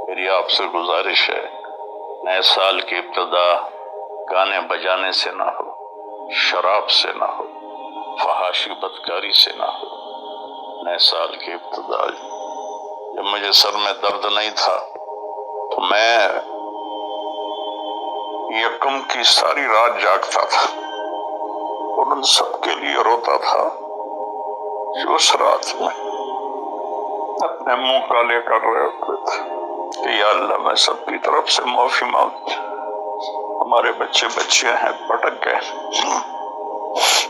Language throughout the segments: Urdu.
میری آپ سے گزارش ہے، نئے سال کی ابتدا گانے بجانے سے نہ ہو، شراب سے نہ ہو، فحاشی بدکاری سے نہ ہو۔ نئے سال کی ابتدا جب مجھے سر میں درد نہیں تھا تو میں یکم کی ساری رات جاگتا تھا اور ان سب کے لیے روتا تھا جو اس رات میں اپنے منہ کالے کر رہے ہوتے تھے کہ یا اللہ میں سب کی طرف سے معافی مانگتا، ہمارے بچے بچیاں ہیں بھٹک گئے،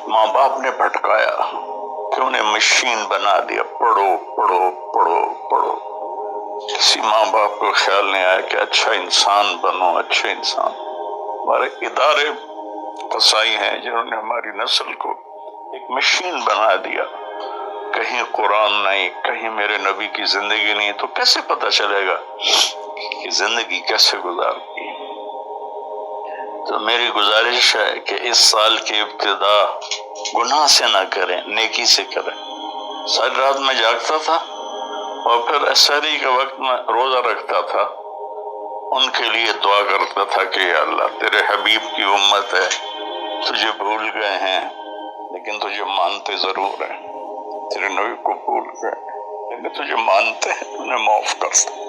ماں باپ نے بھٹکایا کہ انہیں مشین بنا دیا، پڑھو پڑھو پڑھو پڑھو۔ کسی ماں باپ کو خیال نہیں آیا کہ اچھا انسان بنو، اچھے انسان۔ ہمارے ادارے قصائی ہیں جنہوں نے ہماری نسل کو ایک مشین بنا دیا، کہیں قرآن نہیں، کہیں میرے نبی کی زندگی نہیں، تو کیسے پتہ چلے گا کہ زندگی کیسے گزارتی ہے؟ تو میری گزارش ہے کہ اس سال کی ابتدا گناہ سے نہ کریں، نیکی سے کریں۔ ساری رات میں جاگتا تھا اور پھر سحری کے وقت میں روزہ رکھتا تھا، ان کے لیے دعا کرتا تھا کہ یا اللہ تیرے حبیب کی امت ہے، تجھے بھول گئے ہیں لیکن تجھے مانتے ضرور ہیں، تیرے نبی کو بھول گئے لیکن تجھے مانتے ہیں، انہیں معاف کر۔